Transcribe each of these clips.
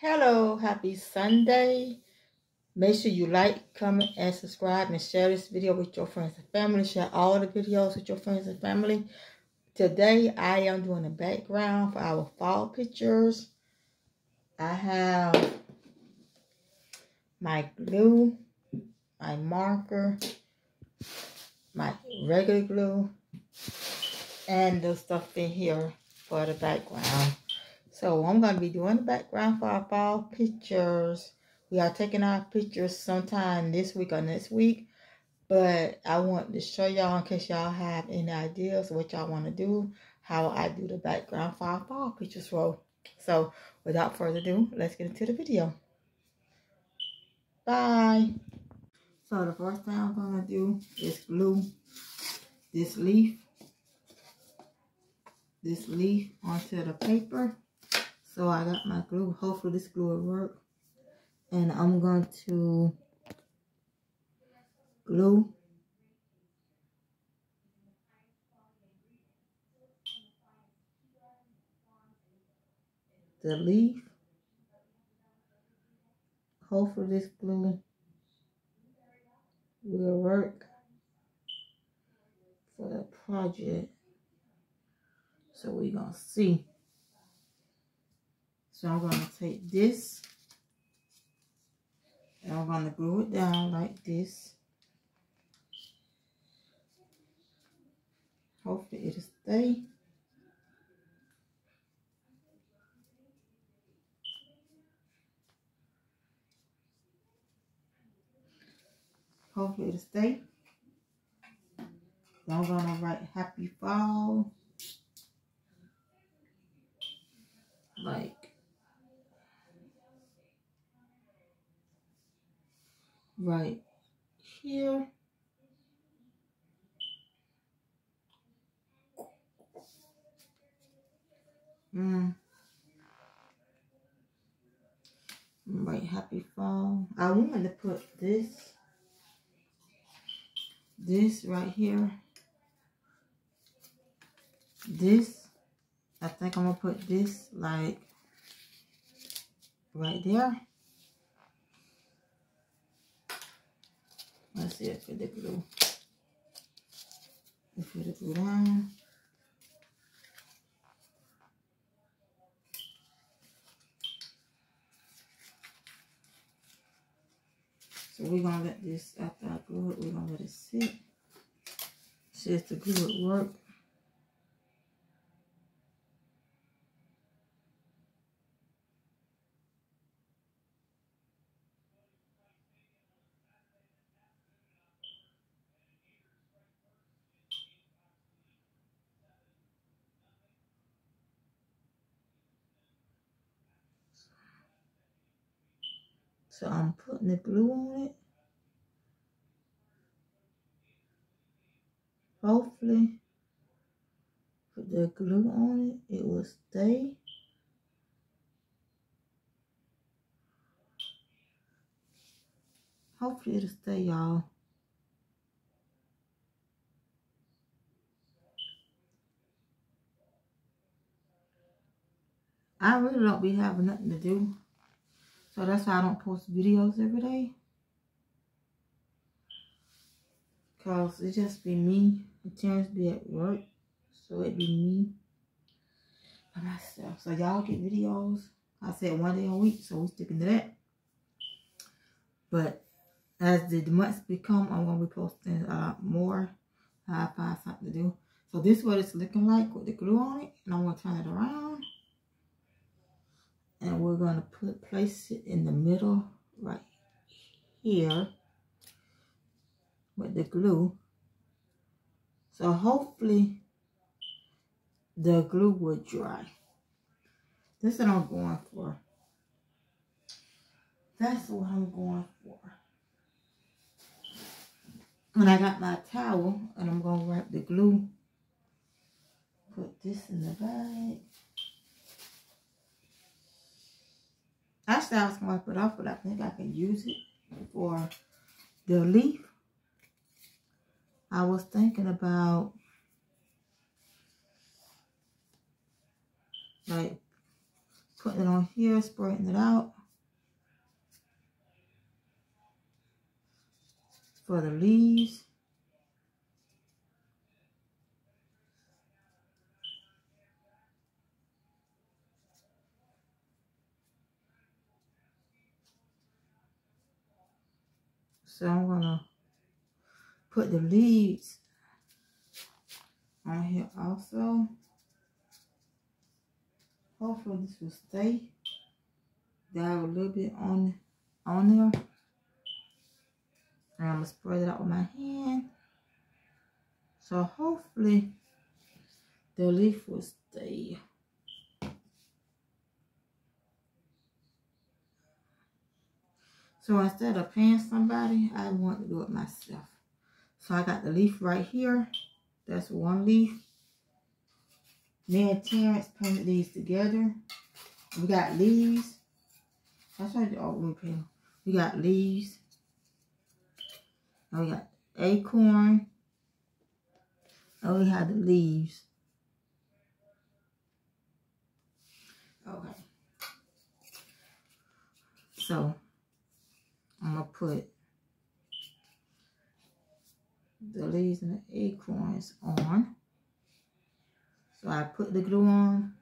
Hello, happy Sunday. Make sure you like, comment, and subscribe, and share this video with your friends and family. Share all the videos with your friends and family. Today, I am doing a background for our fall pictures. I have my glue, my marker, my regular glue, and the stuff in here for the background. So I'm going to be doing the background for our fall pictures. We are taking our pictures sometime this week or next week. But I want to show y'all in case y'all have any ideas what y'all want to do, how I do the background for our fall pictures. So without further ado, let's get into the video. Bye. So the first thing I'm going to do is glue this leaf onto the paper. So I got my glue. Hopefully this glue will work. And I'm going to glue the leaf. Hopefully this glue will work for the project. So we're going to see. So I'm going to take this and I'm going to glue it down like this. Hopefully it'll stay. Hopefully it'll stay. So I'm going to write happy fall. Like right here. Right, happy fall. I wanted to put this right here. This, I think I'm going to put this like right there. Let's see if the glue. If it glue down. So we're going to let this, after I glue it, we're going to let it sit. See if the glue would work. So I'm putting the glue on it. Hopefully, put the glue on it, it will stay. Hopefully it'll stay, y'all. I really don't be having nothing to do. So that's why I don't post videos every day. Because it just be me. The Terrence be at work. So it be me by myself. So y'all get videos. I said 1 day a week. So we sticking to that. But as the months become, I'm going to be posting a lot more. I find something to do. So this is what it's looking like with the glue on it. And I'm going to turn it around. And we're going to place it in the middle right here with the glue. So hopefully the glue will dry. This is what I'm going for. That's what I'm going for. And I got my towel and I'm going to wrap the glue. Put this in the bag. Actually, I was going to put it off, but I think I can use it for the leaf. I was thinking about like putting it on here, spreading it out for the leaves. So I'm gonna put the leaves on here also. Hopefully this will stay. Dab a little bit on there. And I'm gonna spread it out with my hand. So hopefully the leaf will stay. So instead of paying somebody, I want to do it myself. So I got the leaf right here. That's one leaf. Me and Terrence painted these together. We got leaves. I showed you all we painted. We got leaves. And we got acorn. And we have the leaves. Okay. So I'm gonna put the leaves and the acorns on. So I put the glue on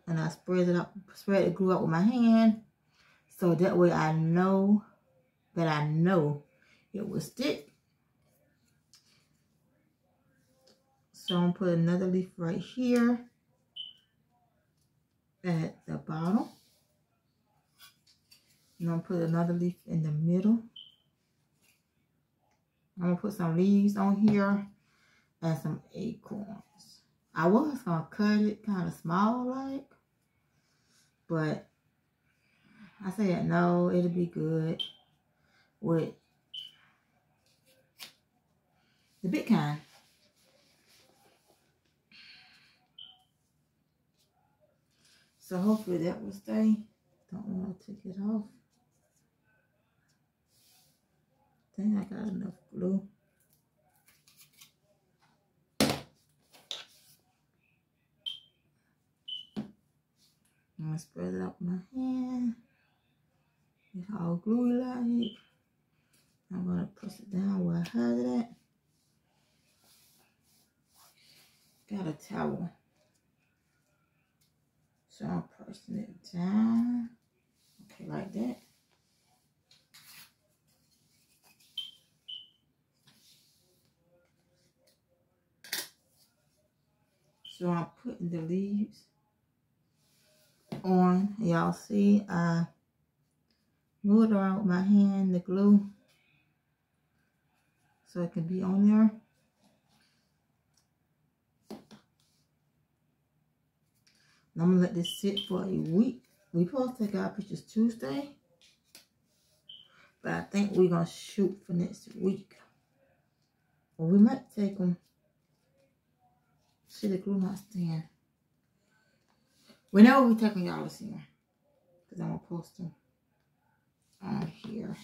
and I spread the glue out with my hand. So that way I know it will stick. So I'm gonna put another leaf right here at the bottom. And I'm gonna put another leaf in the middle. I'm gonna put some leaves on here and some acorns. I was gonna cut it kind of small like, but I said no, it'll be good with the big kind. So hopefully that will stay. Don't want to take it off. I think I got enough glue. I'm gonna spread it up with my hand. It's all gluey like. I'm gonna press it down where I had it at. Got a towel. So I'm pressing it down. Okay, like that. So I'm putting the leaves on. Y'all see, I moved around with my hand, the glue, so it can be on there. And I'm gonna let this sit for a week. We supposed to take our pictures Tuesday, but I think we're gonna shoot for next week. Or we might take them. See, the glue not staying. Whenever we take them, y'all will see them. Because I'm gonna post them on here.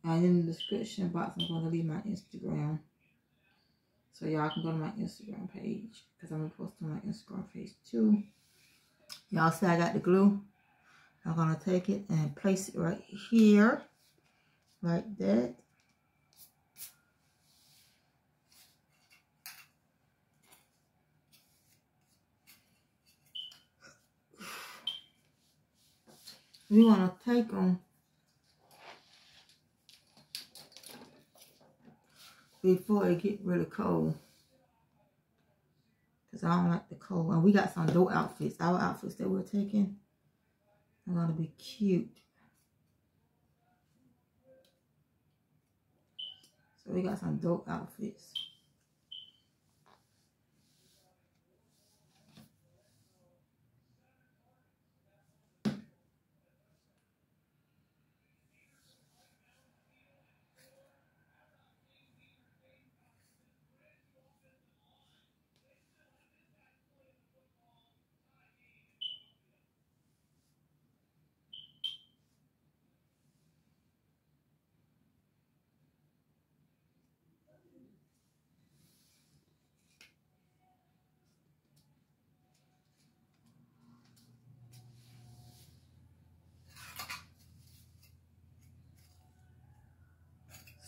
And in the description box, I'm gonna leave my Instagram. So y'all can go to my Instagram page. Because I'm gonna post on my Instagram page too. Y'all see I got the glue. I'm gonna take it and place it right here. Like that. We want to take them before it get really cold. Because I don't like the cold. And we got some dope outfits. Our outfits that we're taking are going to be cute. So we got some dope outfits.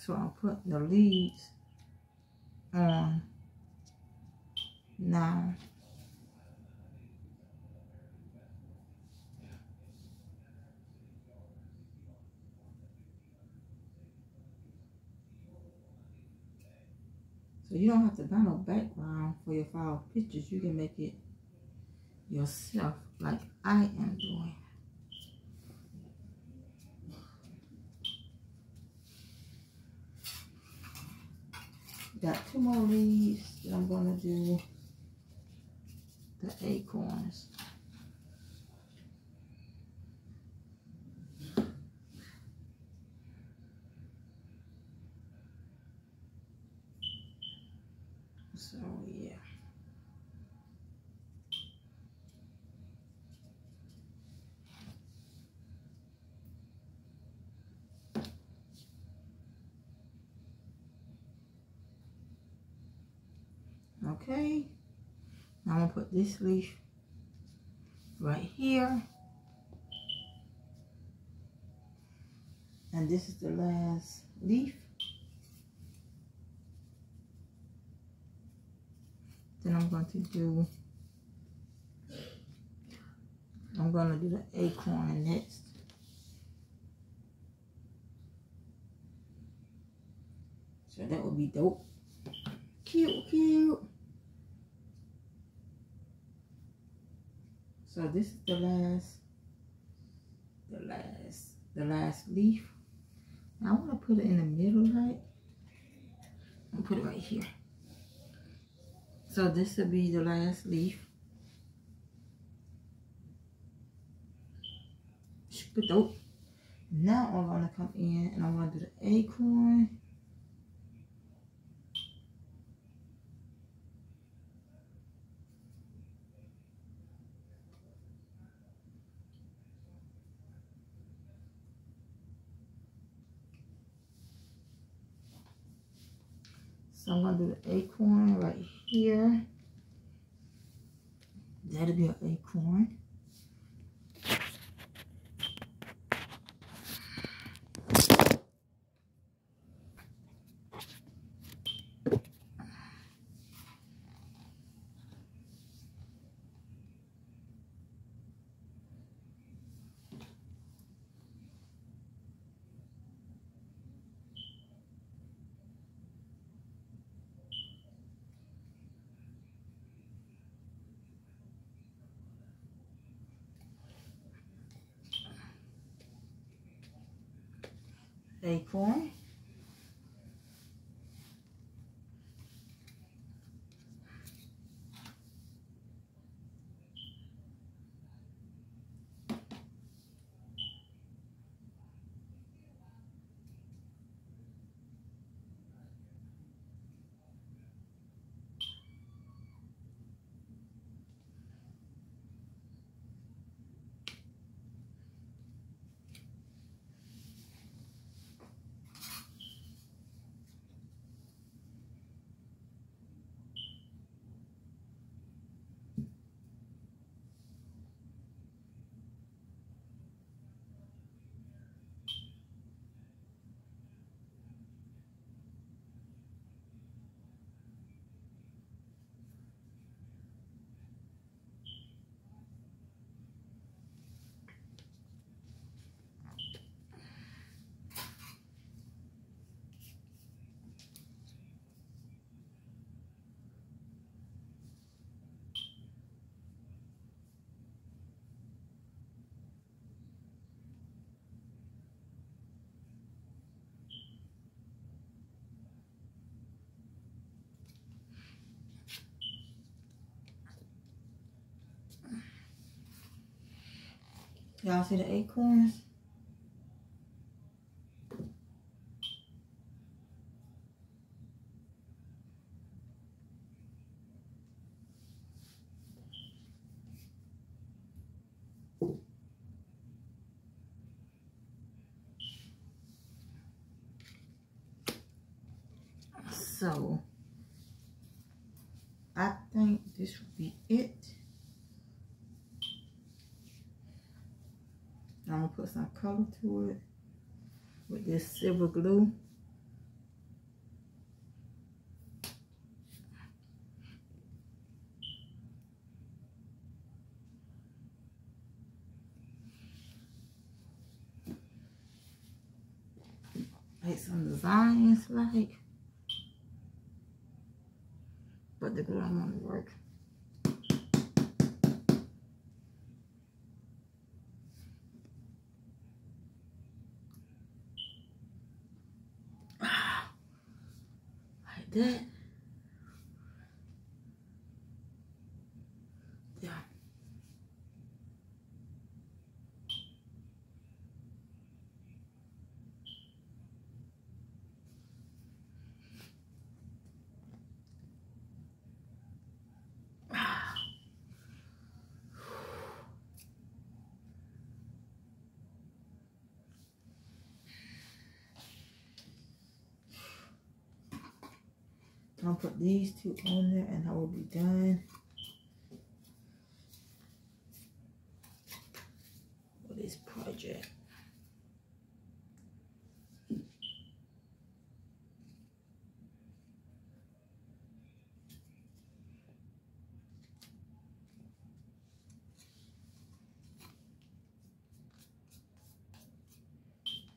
So I'll put the leaves on now. So you don't have to buy no background for your file pictures. You can make it yourself like I am doing. Got 2 more leaves that I'm going to do the acorns. So yeah. Okay. Now I'm going to put this leaf right here. And this is the last leaf. Then I'm going to do the acorn next. So that would be dope. Cute, cute. So this is the last leaf. Now I want to put it in the middle, right? I'll put it right here. So this will be the last leaf. Super dope. Now I'm gonna come in and I'm gonna do the acorn. So I'm gonna do the acorn right here. That'll be an acorn. Acorn. Y'all see the acorns? So I think this would be it. I'm gonna put some color to it with this silver glue. make some designs like, but the glue don't want to work. Like that. Yeah. I'll put these two on there and I will be done with this project.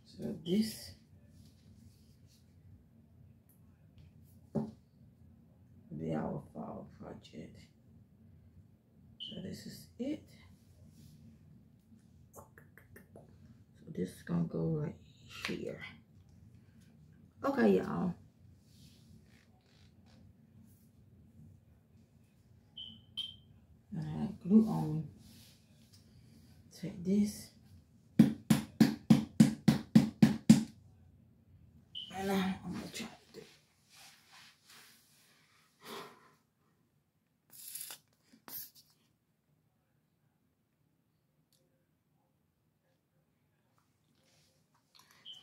So this will be our fall project. So this is it. So this is gonna go right here. Okay, y'all. I glue on. Take this. And now I'm gonna try to do it.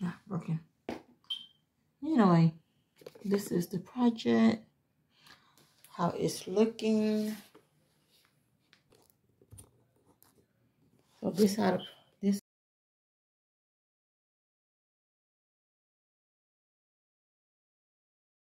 Not working. Anyway, this is the project. How it's looking. So this how the